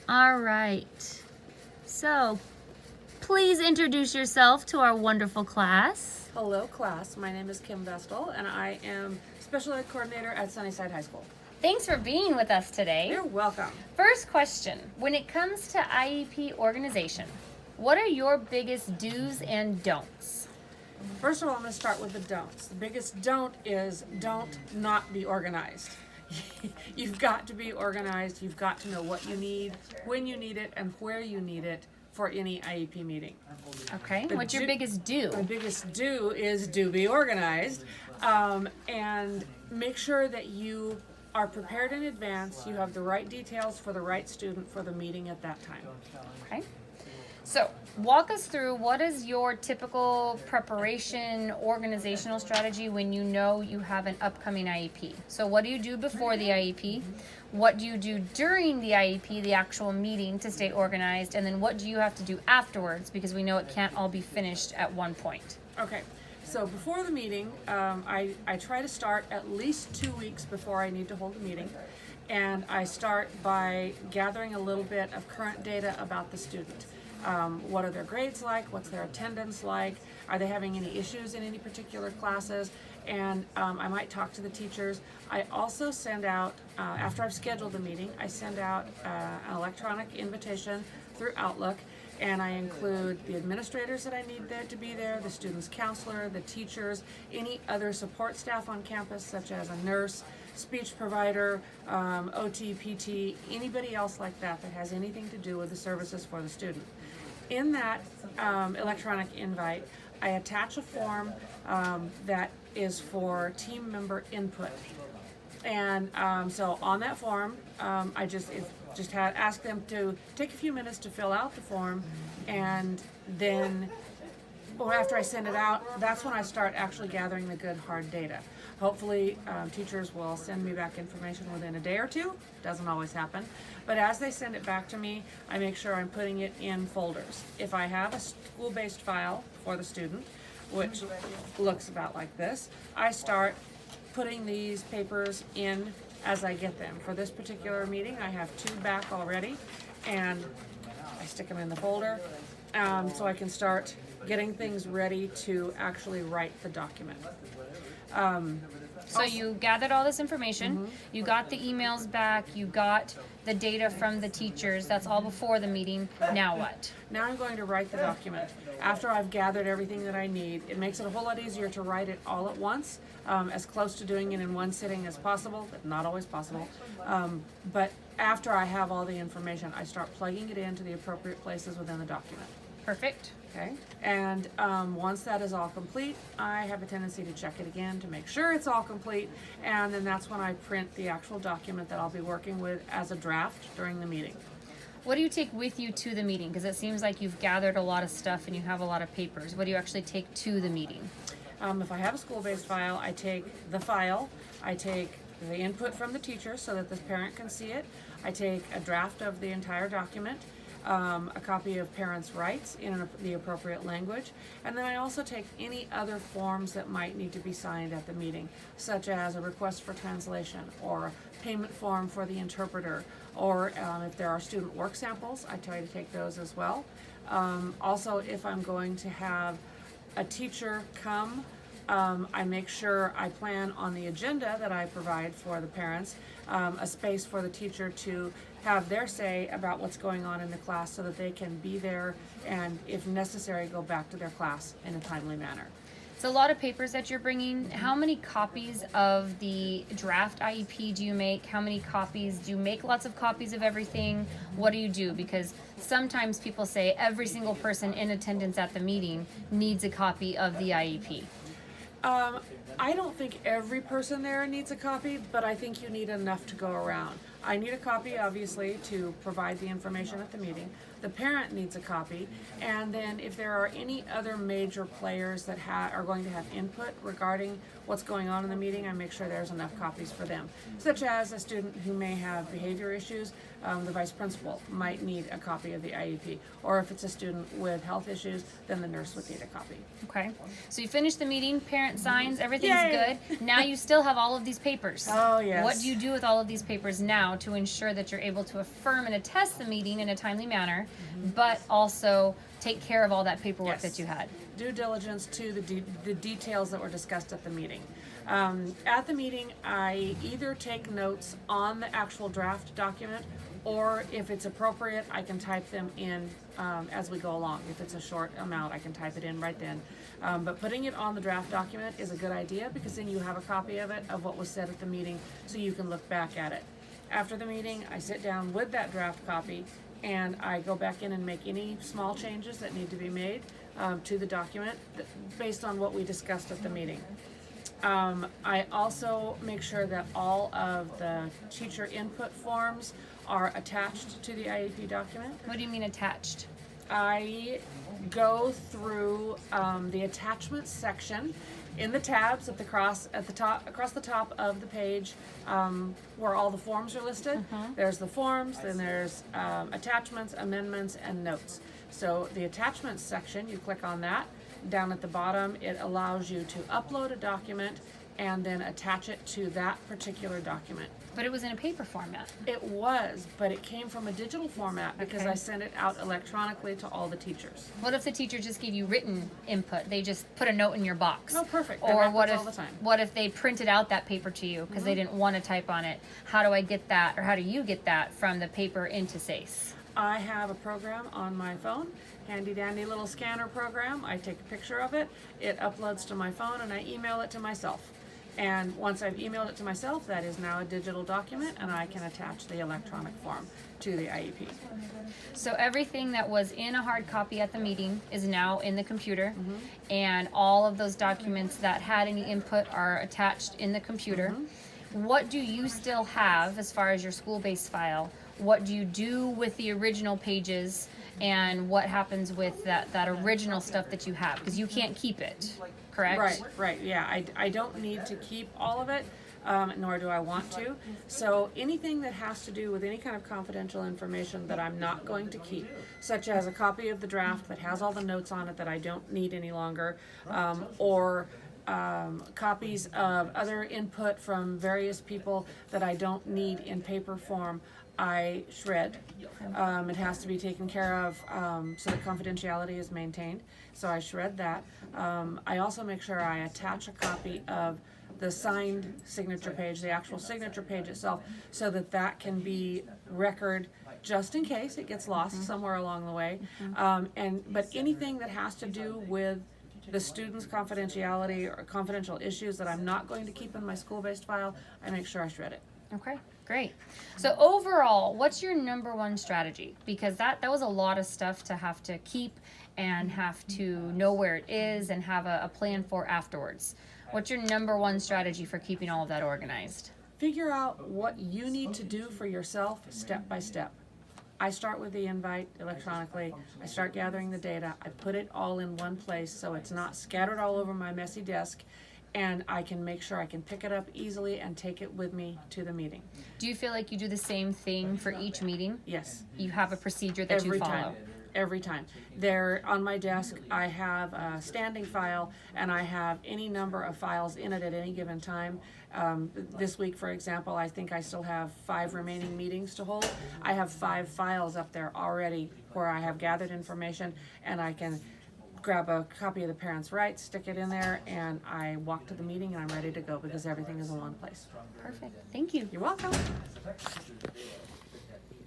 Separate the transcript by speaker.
Speaker 1: All right. So, please introduce yourself to our wonderful class.
Speaker 2: Hello class, my name is Kim Vestal and I am Special Ed Coordinator at Sunnyside High School.
Speaker 1: Thanks for being with us today.
Speaker 2: You're welcome.
Speaker 1: First question, when it comes to IEP organization, what are your biggest do's and don'ts?
Speaker 2: First of all, I'm going to start with the don'ts. The biggest don't is don't not be organized. You've got to be organized, you've got to know what you need, when you need it, and where you need it for any IEP meeting.
Speaker 1: Okay, what's your biggest do?
Speaker 2: My biggest do is do be organized, and make sure that you are prepared in advance, you have the right details for the right student for the meeting at that time.
Speaker 1: Okay. So, walk us through what is your typical preparation organizational strategy when you know you have an upcoming IEP? So, what do you do before the IEP? What do you do during the IEP, the actual meeting, to stay organized? And then what do you have to do afterwards? Because we know it can't all be finished at one point.
Speaker 2: Okay. So before the meeting, I try to start at least 2 weeks before I need to hold a meeting. And I start by gathering a little bit of current data about the student. What are their grades like? What's their attendance like? Are they having any issues in any particular classes? And I might talk to the teachers. I also send out, after I've scheduled the meeting, I send out an electronic invitation through Outlook, and I include the administrators that I need there to be there, the student's counselor, the teachers, any other support staff on campus, such as a nurse, speech provider, OT, PT, anybody else like that that has anything to do with the services for the student. In that electronic invite, I attach a form that is for team member input. And so on that form, I just ask them to take a few minutes to fill out the form, and then after I send it out, that's when I start actually gathering the good hard data. Hopefully teachers will send me back information within a day or two. Doesn't always happen, but as they send it back to me, I make sure I'm putting it in folders. If I have a school-based file for the student, which looks about like this, I start putting these papers in as I get them. For this particular meeting, I have 2 back already, and I stick them in the folder so I can start getting things ready to actually write the document.
Speaker 1: So you gathered all this information, you got the emails back, you got the data from the teachers, that's all before the meeting. Now what?
Speaker 2: Now I'm going to write the document. After I've gathered everything that I need, it makes it a whole lot easier to write it all at once, as close to doing it in one sitting as possible, but not always possible. But after I have all the information, I start plugging it into the appropriate places within the document.
Speaker 1: Perfect.
Speaker 2: Okay, and once that is all complete, I have a tendency to check it again to make sure it's all complete, and then that's when I print the actual document that I'll be working with as a draft during the meeting.
Speaker 1: What do you take with you to the meeting? Because it seems like you've gathered a lot of stuff and you have a lot of papers. What do you actually take to the meeting?
Speaker 2: If I have a school-based file, I take the file, I take the input from the teacher so that the parent can see it, I take a draft of the entire document, a copy of parents' rights in the appropriate language, and then I also take any other forms that might need to be signed at the meeting, such as a request for translation or a payment form for the interpreter, or if there are student work samples, I try to take those as well. Also, if I'm going to have a teacher come, I make sure I plan on the agenda that I provide for the parents, a space for the teacher to have their say about what's going on in the class so that they can be there and, if necessary, go back to their class in a timely manner.
Speaker 1: It's a lot of papers that you're bringing. How many copies of the draft IEP do you make? How many copies? Do you make lots of copies of everything? What do you do? Because sometimes people say every single person in attendance at the meeting needs a copy of the IEP.
Speaker 2: I don't think every person there needs a copy, but I think you need enough to go around. I need a copy, obviously, to provide the information at the meeting, the parent needs a copy, and then if there are any other major players that are going to have input regarding what's going on in the meeting, I make sure there's enough copies for them. Such as a student who may have behavior issues, the vice principal might need a copy of the IEP, or if it's a student with health issues, then the nurse would need a copy.
Speaker 1: Okay. So you finish the meeting, parent signs, everything's
Speaker 2: Yay!
Speaker 1: good. Now you still have all of these papers.
Speaker 2: Oh, yes.
Speaker 1: What do you do with all of these papers now to ensure that you're able to affirm and attest the meeting in a timely manner, but also take care of all that paperwork
Speaker 2: Yes.
Speaker 1: that you had?
Speaker 2: Due diligence to the details that were discussed at the meeting. At the meeting, I either take notes on the actual draft document, or if it's appropriate, I can type them in as we go along. If it's a short amount, I can type it in right then. But putting it on the draft document is a good idea, because then you have a copy of it, of what was said at the meeting, so you can look back at it. After the meeting, I sit down with that draft copy, and I go back in and make any small changes that need to be made to the document based on what we discussed at the meeting. I also make sure that all of the teacher input forms are attached to the IEP document.
Speaker 1: What do you mean attached?
Speaker 2: I go through the attachments section in the tabs across the top of the page, where all the forms are listed. There's the forms, then there's attachments, amendments, and notes. So the attachments section, you click on that. Down at the bottom, it allows you to upload a document and then attach it to that particular document.
Speaker 1: But it was in a paper format.
Speaker 2: It was, but it came from a digital format because
Speaker 1: Okay.
Speaker 2: I sent it out electronically to all the teachers.
Speaker 1: What if the teacher just gave you written input? They just put a note in your box.
Speaker 2: Oh, perfect. That
Speaker 1: Or
Speaker 2: happens
Speaker 1: what
Speaker 2: all the
Speaker 1: if
Speaker 2: time.
Speaker 1: what if they printed out that paper to you because they didn't want to type on it? How do I get that, or how do you get that from the paper into SACE?
Speaker 2: I have a program on my phone, handy dandy little scanner program. I take a picture of it, it uploads to my phone, and I email it to myself. And once I've emailed it to myself, that is now a digital document, and I can attach the electronic form to the IEP.
Speaker 1: So everything that was in a hard copy at the meeting is now in the computer, and all of those documents that had any input are attached in the computer. What do you still have as far as your school-based file? What do you do with the original pages, and what happens with that original stuff that you have? Because you can't keep it, correct?
Speaker 2: Right, yeah. I don't need to keep all of it, nor do I want to. So anything that has to do with any kind of confidential information that I'm not going to keep, such as a copy of the draft that has all the notes on it that I don't need any longer, or copies of other input from various people that I don't need in paper form, I shred. It has to be taken care of so that confidentiality is maintained. So I shred that. I also make sure I attach a copy of the signed signature page, the actual signature page itself, so that that can be record just in case it gets lost somewhere along the way. But anything that has to do with the student's confidentiality or confidential issues that I'm not going to keep in my school-based file, I make sure I shred it.
Speaker 1: Okay, great. So overall, what's your number one strategy? Because that was a lot of stuff to have to keep and have to know where it is and have a plan for afterwards. What's your number one strategy for keeping all of that organized?
Speaker 2: Figure out what you need to do for yourself step by step. I start with the invite electronically. I start gathering the data. I put it all in one place so it's not scattered all over my messy desk, and I can make sure I can pick it up easily and take it with me to the meeting.
Speaker 1: Do you feel like you do the same thing for each meeting?
Speaker 2: Yes.
Speaker 1: You have a procedure that you follow?
Speaker 2: Every time. There on my desk, I have a standing file, and I have any number of files in it at any given time. This week, for example, I think I still have 5 remaining meetings to hold. I have 5 files up there already where I have gathered information, and I can grab a copy of the parents' rights, stick it in there, and I walk to the meeting and I'm ready to go because everything is in one place.
Speaker 1: Perfect. Thank you.
Speaker 2: You're welcome.